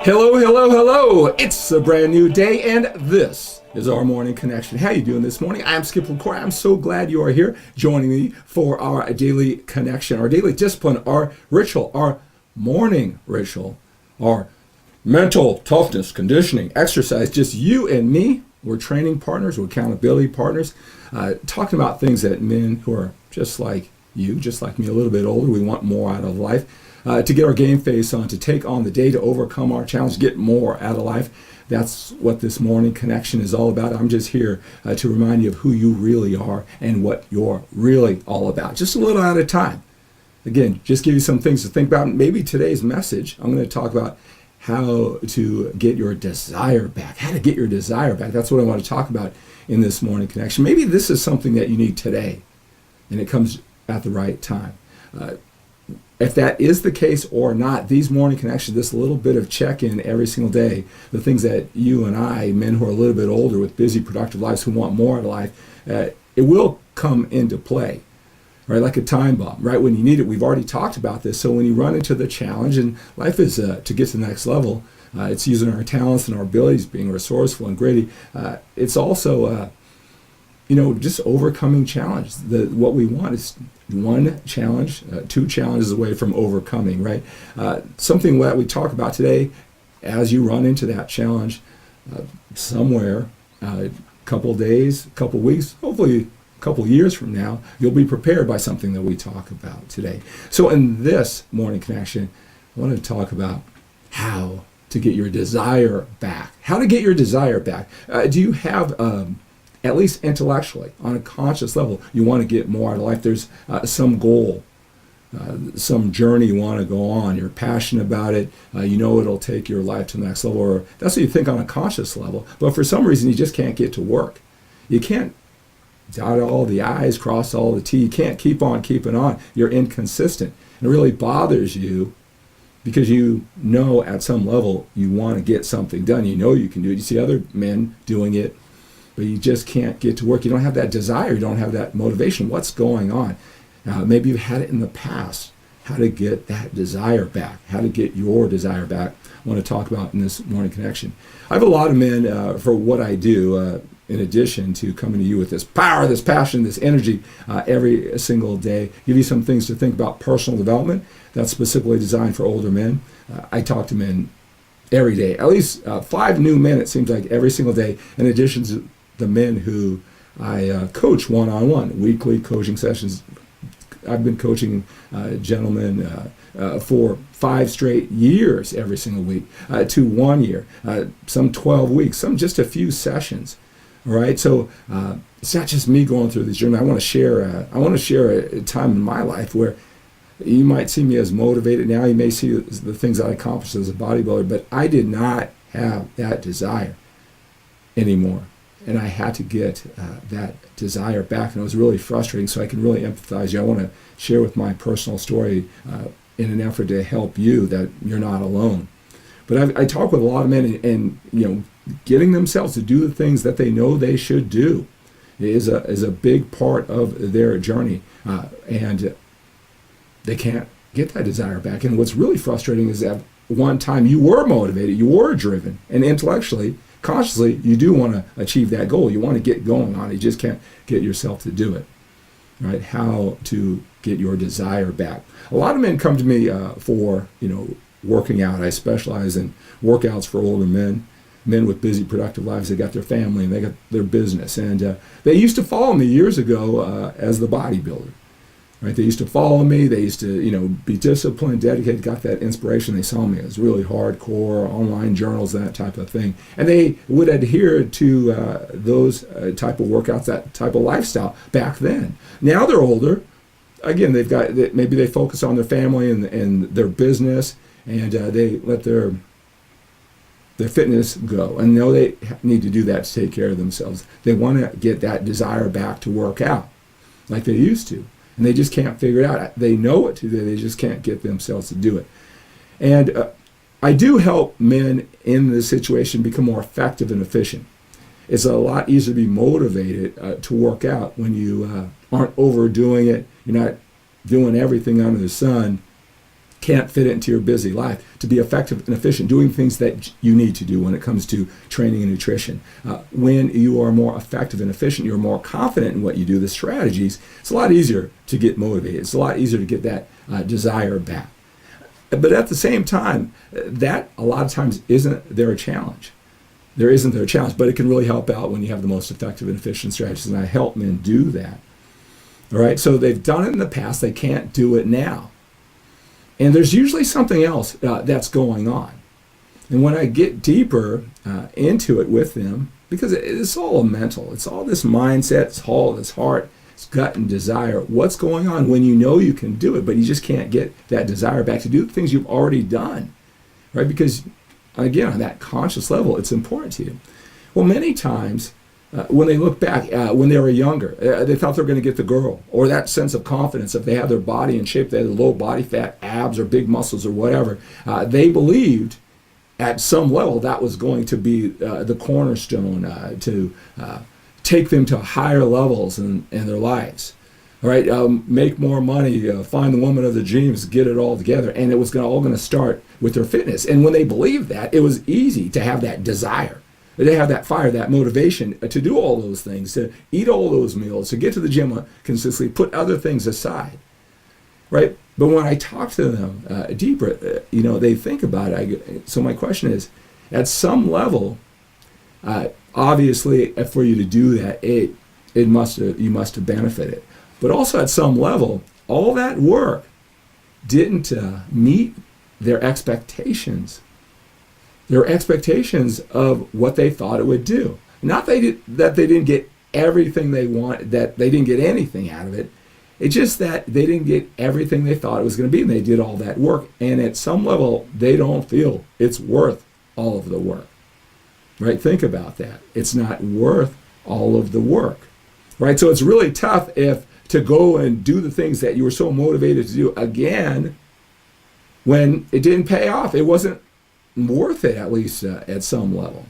Hello, hello, hello. It's a brand new day, and this is our morning connection. How you doing this morning? I'm Skip LaCour. I'm so glad you are here joining me for our daily connection, our daily discipline, our ritual, our morning ritual, our mental toughness, conditioning, exercise, just you and me. We're training partners, we're accountability partners, talking about things that men who are just like you, just like me, a little bit older, we want more out of life. To get our game face on, to take on the day, to overcome our challenge, get more out of life. That's what this morning connection is all about. I'm just here to remind you of who you really are and what you're really all about. Just a little at a time. Again, just give you some things to think about. Maybe today's message, I'm going to talk about how to get your desire back. How to get your desire back. That's what I want to talk about in this morning connection. Maybe this is something that you need today, and it comes at the right time. If that is the case or not, these morning connections, this little bit of check-in every single day, the things that you and I, men who are a little bit older with busy, productive lives, who want more out of life, it will come into play, right? Like a time bomb, right? When you need it, we've already talked about this. So when you run into the challenge, and life is to get to the next level, it's using our talents and our abilities, being resourceful and gritty. It's also just overcoming challenge. What we want is one challenge, two challenges away from overcoming, right? Something that we talk about today, as you run into that challenge somewhere, a couple days, a couple weeks, hopefully a couple years from now, you'll be prepared by something that we talk about today. So in this morning connection, I want to talk about how to get your desire back. How to get your desire back. Do you have at least intellectually, on a conscious level, you want to get more out of life? There's some goal, some journey you want to go on. You're passionate about it. You know it'll take your life to the next level, or that's what you think on a conscious level. But for some reason, you just can't get to work. You can't dot all the I's, cross all the T's. You can't keep on keeping on. You're inconsistent. It really bothers you because you know at some level you want to get something done. You know you can do it. You see other men doing it, but you just can't get to work. You don't have that desire. You don't have that motivation. What's going on? Maybe you've had it in the past. How to get that desire back. How to get your desire back. I want to talk about in this morning connection. I have a lot of men for what I do, in addition to coming to you with this power, this passion, this energy every single day. Give you some things to think about personal development that's specifically designed for older men. I talk to men every day, at least 5 new men, it seems like, every single day, in addition to the men who I coach one-on-one, weekly coaching sessions. I've been coaching gentlemen for 5 straight years every single week, to 1 year, some 12 weeks, some just a few sessions. All right, so it's not just me going through this journey. I want to share a time in my life where you might see me as motivated now. You may see the things I accomplished as a bodybuilder, but I did not have that desire anymore. And I had to get that desire back, and it was really frustrating. So I can really empathize you. I want to share with my personal story in an effort to help you that you're not alone. But I talk with a lot of men, and getting themselves to do the things that they know they should do is a big part of their journey, and they can't get that desire back. And what's really frustrating is that one time you were motivated, you were driven, and intellectually, consciously, you do want to achieve that goal. You want to get going on it. You just can't get yourself to do it. Right? How to get your desire back. A lot of men come to me for working out. I specialize in workouts for older men with busy, productive lives. They got their family and they got their business. And they used to follow me years ago as the bodybuilder. Right? They used to follow me. They used to, be disciplined, dedicated, got that inspiration. They saw me as really hardcore, online journals, that type of thing. And they would adhere to those type of workouts, that type of lifestyle back then. Now they're older. Again, maybe they focus on their family and their business, and they let their fitness go. And know they need to do that to take care of themselves. They want to get that desire back to work out like they used to. And they just can't figure it out. They know what to do. They just can't get themselves to do it. And I do help men in this situation become more effective and efficient. It's a lot easier to be motivated to work out when you aren't overdoing it. You're not doing everything under the sun. can't fit it into your busy life to be effective and efficient, doing things that you need to do when it comes to training and nutrition. When you are more effective and efficient, you're more confident in what you do, the strategies, it's a lot easier to get motivated. It's a lot easier to get that desire back. But at the same time, that a lot of times isn't there a challenge. There isn't there a challenge, but it can really help out when you have the most effective and efficient strategies, and I help men do that. All right, so they've done it in the past, they can't do it now. And there's usually something else that's going on. And when I get deeper into it with them, because it's all mental, it's all this mindset, it's all this heart, it's gut and desire. What's going on when you know you can do it, but you just can't get that desire back to do the things you've already done, right? Because, again, on that conscious level, it's important to you. Well, many times, when they look back, when they were younger, they thought they were going to get the girl, or that sense of confidence if they had their body in shape, they had low body fat, abs, or big muscles, or whatever. They believed at some level that was going to be the cornerstone to take them to higher levels in their lives. All right, make more money, find the woman of the dreams, get it all together, and it was all going to start with their fitness. And when they believed that, it was easy to have that desire. They have that fire, that motivation to do all those things, to eat all those meals, to get to the gym consistently, put other things aside, right? But when I talk to them deeper, they think about it. So my question is, at some level, obviously, for you to do that, you must have benefited. But also at some level, all that work didn't meet their expectations. Their expectations of what they thought it would do. Not that they didn't get everything they wanted, that they didn't get anything out of it. It's just that they didn't get everything they thought it was going to be, and they did all that work. And at some level, they don't feel it's worth all of the work. Right? Think about that. It's not worth all of the work. Right? So it's really tough to go and do the things that you were so motivated to do again when it didn't pay off. It wasn't worth it, at least at some level.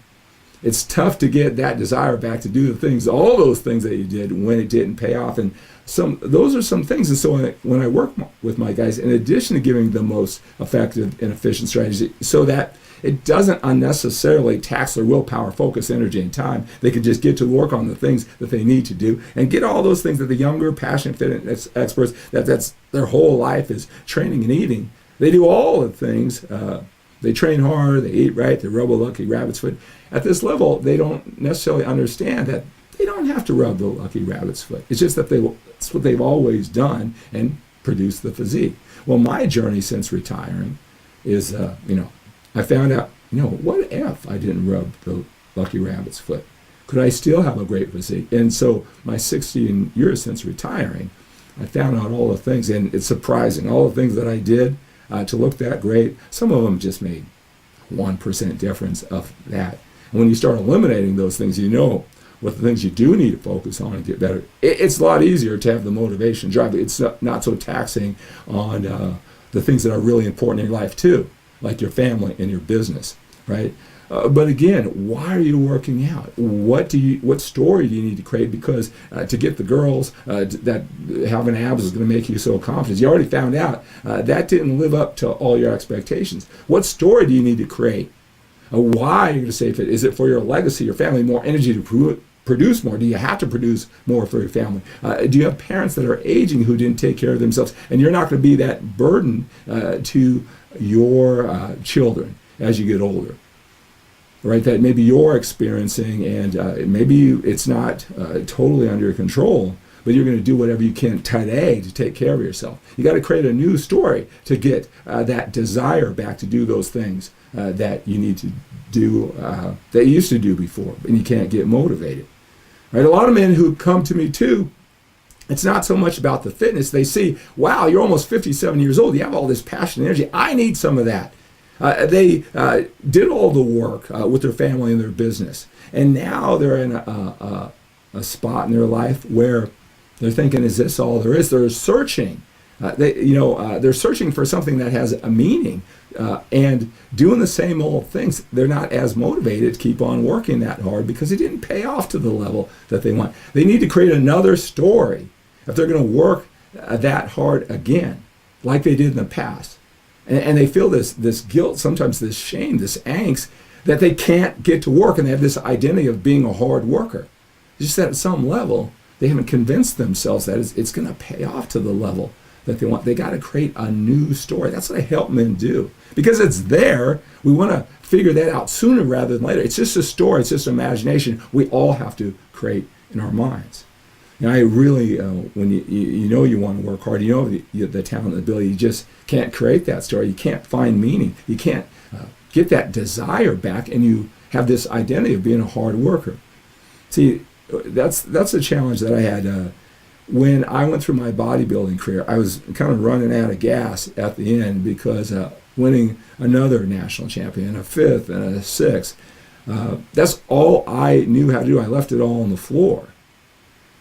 It's tough to get that desire back to do the things, all those things that you did when it didn't pay off. And those are some things. And so when I work with my guys, in addition to giving the most effective and efficient strategies, so that it doesn't unnecessarily tax their willpower, focus, energy, and time, they can just get to work on the things that they need to do and get all those things that the younger, passionate fitness experts, that's their whole life is training and eating. They do all the things. They train hard, they eat right, they rub a lucky rabbit's foot. At this level, they don't necessarily understand that they don't have to rub the lucky rabbit's foot. It's just that it's what they've always done and produced the physique. Well, my journey since retiring is, I found out, what if I didn't rub the lucky rabbit's foot? Could I still have a great physique? And so my 16 years since retiring, I found out all the things, and it's surprising, all the things that I did to look that great. Some of them just made 1% difference of that. And when you start eliminating those things, what the things you do need to focus on and get better. It's a lot easier to have the motivation drive. It's not so taxing on the things that are really important in your life too, like your family and your business, right? But again, why are you working out? What story do you need to create? Because to get the girls that having abs is going to make you so confident. You already found out that didn't live up to all your expectations. What story do you need to create? Why are you going to stay fit? Is it for your legacy, your family, more energy to produce more? Do you have to produce more for your family? Do you have parents that are aging who didn't take care of themselves? And you're not going to be that burden to your children as you get older. Right, that maybe you're experiencing, and maybe it's not totally under your control, but you're going to do whatever you can today to take care of yourself. You got to create a new story to get that desire back to do those things that you need to do, that you used to do before, and you can't get motivated. Right, a lot of men who come to me too, it's not so much about the fitness. They see, wow, you're almost 57 years old. You have all this passion and energy. I need some of that. They did all the work with their family and their business, and now they're in a spot in their life where they're thinking, "Is this all there is?" They're searching. They're searching for something that has a meaning, and doing the same old things. They're not as motivated to keep on working that hard because it didn't pay off to the level that they want. They need to create another story if they're going to work that hard again, like they did in the past. And they feel this guilt, sometimes this shame, this angst, that they can't get to work, and they have this identity of being a hard worker. It's just that at some level, they haven't convinced themselves that it's going to pay off to the level that they want. They got to create a new story. That's what I help men do. Because it's there, we want to figure that out sooner rather than later. It's just a story. It's just imagination we all have to create in our minds. And I really, when you know you want to work hard, you know the talent and ability, you just can't create that story. You can't find meaning. You can't get that desire back, and you have this identity of being a hard worker. See, that's the challenge that I had when I went through my bodybuilding career. I was kind of running out of gas at the end because winning another national champion, a fifth and a sixth, that's all I knew how to do. I left it all on the floor.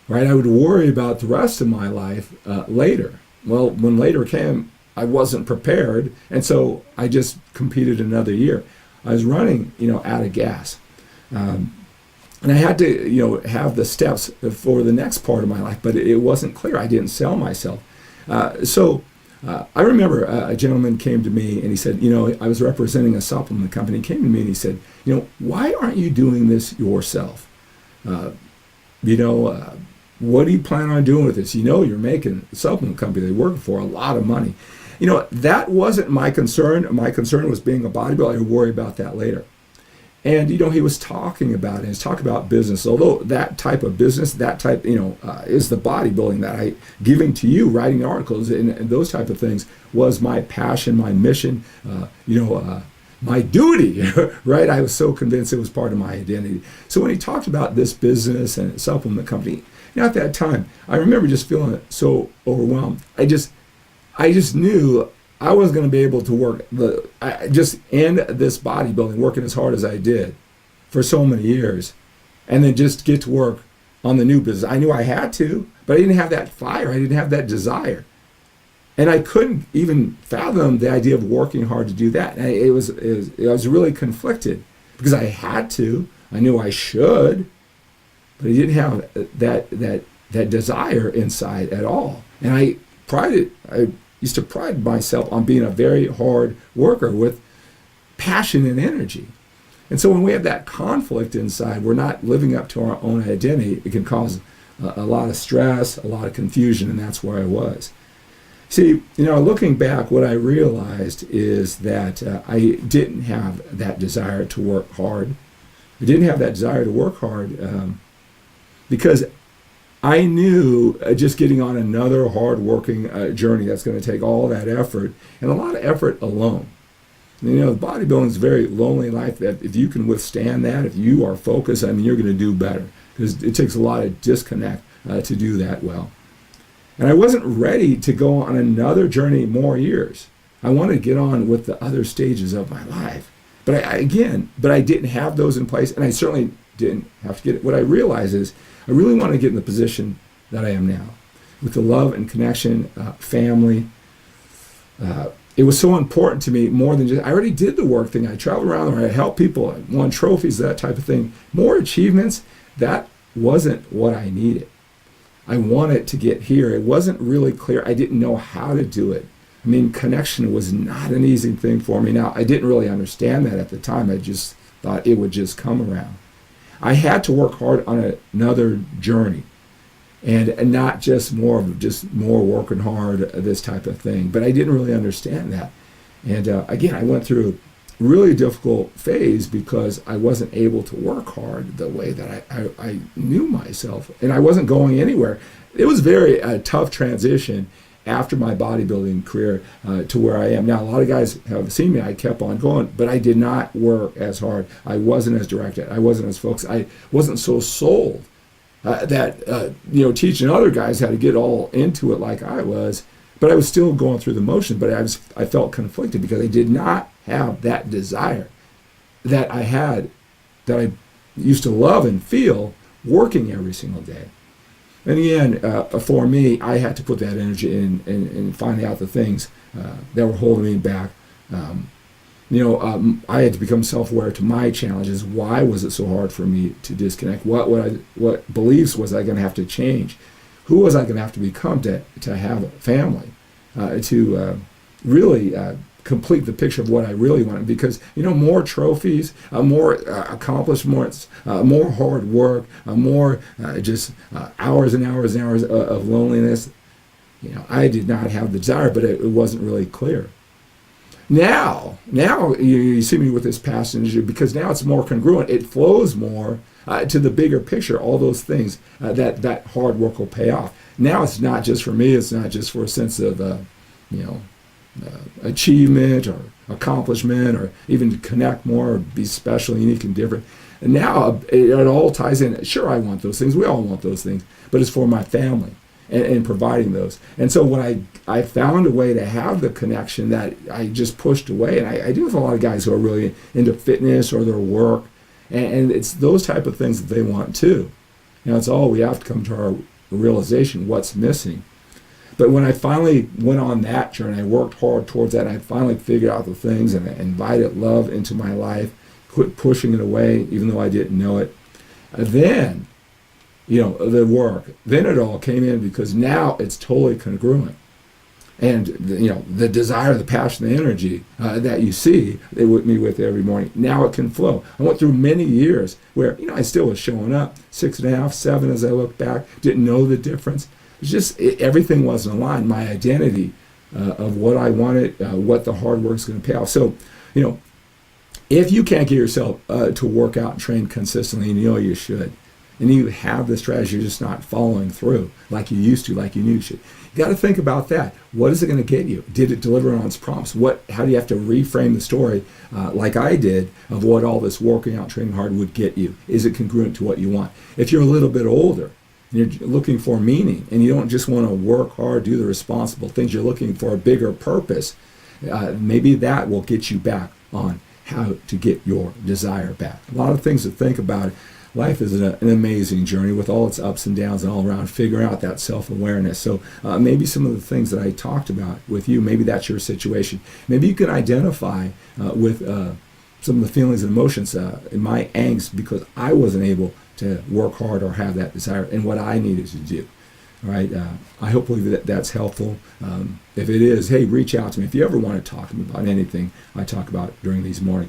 Right? I would worry about the rest of my life later. Well, when later came, I wasn't prepared, and so I just competed another year. I was running, out of gas. And I had to, have the steps for the next part of my life, but it wasn't clear. I didn't sell myself. So I remember a gentleman came to me and he said, I was representing a supplement company. He came to me and he said, why aren't you doing this yourself? What do you plan on doing with this? You're making a supplement company they work for a lot of money. That wasn't my concern. My concern was being a bodybuilder. I would worry about that later. And, he was talking about it. He was talking about business. Although that type of business, that type, is the bodybuilding that I giving to you, writing articles and those type of things was my passion, my mission, my duty, right? I was so convinced it was part of my identity. So when he talked about this business and supplement company, at that time, I remember just feeling so overwhelmed. I just knew I was going to be able to work, just end this bodybuilding, working as hard as I did for so many years, and then just get to work on the new business. I knew I had to, but I didn't have that fire. I didn't have that desire. And I couldn't even fathom the idea of working hard to do that. And I was really conflicted because I had to. I knew I should, but I didn't have that desire inside at all. And I used to pride myself on being a very hard worker with passion and energy. And so when we have that conflict inside, we're not living up to our own identity. It can cause a lot of stress, a lot of confusion, and that's where I was. See, looking back, what I realized is that I didn't have that desire to work hard. I didn't have that desire to work hard because I knew just getting on another hard-working journey that's going to take all that effort and a lot of effort alone. Bodybuilding is a very lonely life. That if you can withstand that, if you are focused, you're going to do better because it takes a lot of disconnect to do that well. And I wasn't ready to go on another journey more years. I wanted to get on with the other stages of my life. But I didn't have those in place, and I certainly didn't have to get it. What I realized is I really want to get in the position that I am now with the love and connection, family. It was so important to me more than just, I already did the work thing. I traveled around there. I helped people. I won trophies, that type of thing. More achievements, that wasn't what I needed. I wanted to get here. It wasn't really clear. I didn't know how to do it. Connection was not an easy thing for me. Now, I didn't really understand that at the time. I just thought it would just come around. I had to work hard on another journey, and not just more working hard, this type of thing. But I didn't really understand that. And again, I went through a really difficult phase because I wasn't able to work hard the way that I knew myself, and I wasn't going anywhere. It was very tough transition after my bodybuilding career to where I am now. A lot of guys have seen me. I kept on going, but I did not work as hard. I wasn't as directed. I wasn't as focused. I wasn't so sold that teaching other guys how to get all into it like I was. But I was still going through the motions. But I felt conflicted because I did not have that desire that I had, that I used to love and feel working every single day. In the end, for me, I had to put that energy in and find out the things that were holding me back. I had to become self-aware to my challenges. Why was it so hard for me to disconnect? What beliefs was I going to have to change? Who was I going to have to become to have a family? To really complete the picture of what I really wanted. Because, more trophies, more accomplishments, more hard work, more just hours and hours and hours of loneliness. I did not have the desire, but it wasn't really clear. Now you see me with this passion because now it's more congruent. It flows more to the bigger picture, all those things that hard work will pay off. Now it's not just for me. It's not just for a sense of, achievement or accomplishment or even to connect more or be special, unique, and different. And now it all ties in. Sure, I want those things. We all want those things. But it's for my family and providing those. And so when I found a way to have the connection that I just pushed away, and I do with a lot of guys who are really into fitness or their work, and it's those type of things that they want too. It's all we have to come to our realization what's missing. But when I finally went on that journey, I worked hard towards that, and I finally figured out the things and I invited love into my life, quit pushing it away even though I didn't know it. Then, the work, then it all came in because now it's totally congruent. And, the desire, the passion, the energy that you see me with every morning, now it can flow. I went through many years where, I still was showing up, 6.5, 7 as I look back, didn't know the difference. It's just everything wasn't aligned. My identity of what I wanted, what the hard work is going to pay off. So, if you can't get yourself to work out and train consistently, and you should, and you have the strategy, you're just not following through like you used to, like you knew you should. You got to think about that. What is it going to get you? Did it deliver on its promise? How do you have to reframe the story, like I did, of what all this working out, training hard would get you? Is it congruent to what you want? If you're a little bit older, you're looking for meaning, and you don't just want to work hard, do the responsible things. You're looking for a bigger purpose. Maybe that will get you back on how to get your desire back. A lot of things to think about. Life is an amazing journey with all its ups and downs and all around figuring out that self-awareness. So maybe some of the things that I talked about with you, maybe that's your situation. Maybe you can identify with some of the feelings and emotions in my angst because I wasn't able to work hard or have that desire and what I needed to do. All right. I hopefully that's helpful. If it is, hey, reach out to me. If you ever want to talk to me about anything I talk about during these morning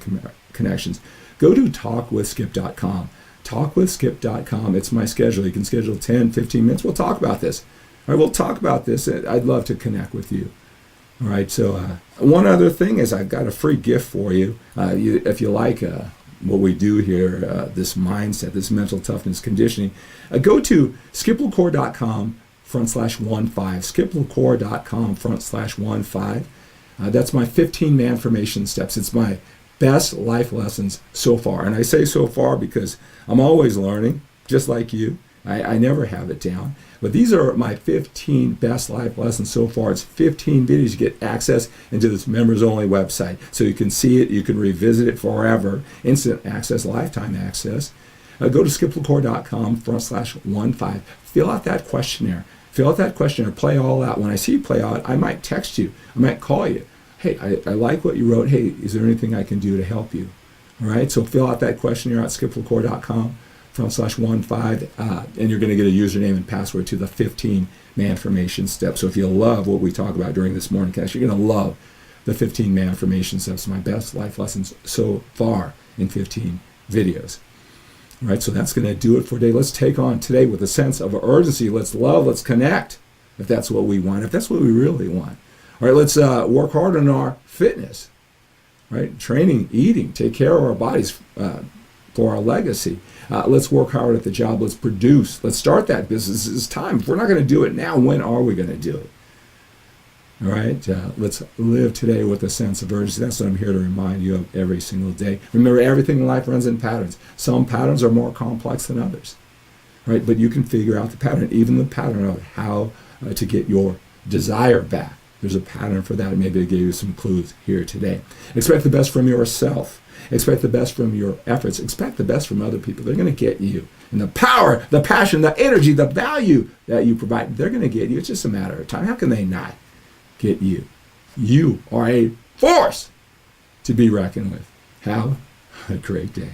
connections, go to talkwithskip.com. Talkwithskip.com. It's my schedule. You can schedule 10, 15 minutes. We'll talk about this. All right, we'll talk about this. I'd love to connect with you. All right, so one other thing is I've got a free gift for you. If you like what we do here, this mindset, this mental toughness conditioning, go to skiplacore.com/15, skiplacore.com/15. That's my 15 manformation steps. It's my best life lessons so far. And I say so far because I'm always learning, just like you. I never have it down. But these are my 15 best life lessons so far. It's 15 videos. You get access into this members-only website. So you can see it. You can revisit it forever. Instant access, lifetime access. Go to skiplacore.com/15. Fill out that questionnaire. Play all out. When I see you play out, I might text you. I might call you. Hey, I like what you wrote. Hey, is there anything I can do to help you? All right, so fill out that questionnaire at skiplacore.com/15, and you're going to get a username and password to the 15 manformation steps. So if you love what we talk about during this morning cast, you're going to love the 15 manformation steps, my best life lessons so far in 15 videos. All right, so that's going to do it for today. Let's take on today with a sense of urgency. Let's love, let's connect, if that's what we want, if that's what we really want. All right, let's work hard on our fitness, right? Training, eating, take care of our bodies for our legacy. Let's work hard at the job. Let's produce. Let's start that business. It's time. If we're not going to do it now, when are we going to do it? All right, let's live today with a sense of urgency. That's what I'm here to remind you of every single day. Remember, everything in life runs in patterns. Some patterns are more complex than others, right? But you can figure out the pattern, even the pattern of how to get your desire back. There's a pattern for that. Maybe I gave you some clues here today. Expect the best from yourself. Expect the best from your efforts. Expect the best from other people. They're going to get you. And the power, the passion, the energy, the value that you provide, they're going to get you. It's just a matter of time. How can they not get you? You are a force to be reckoned with. Have a great day.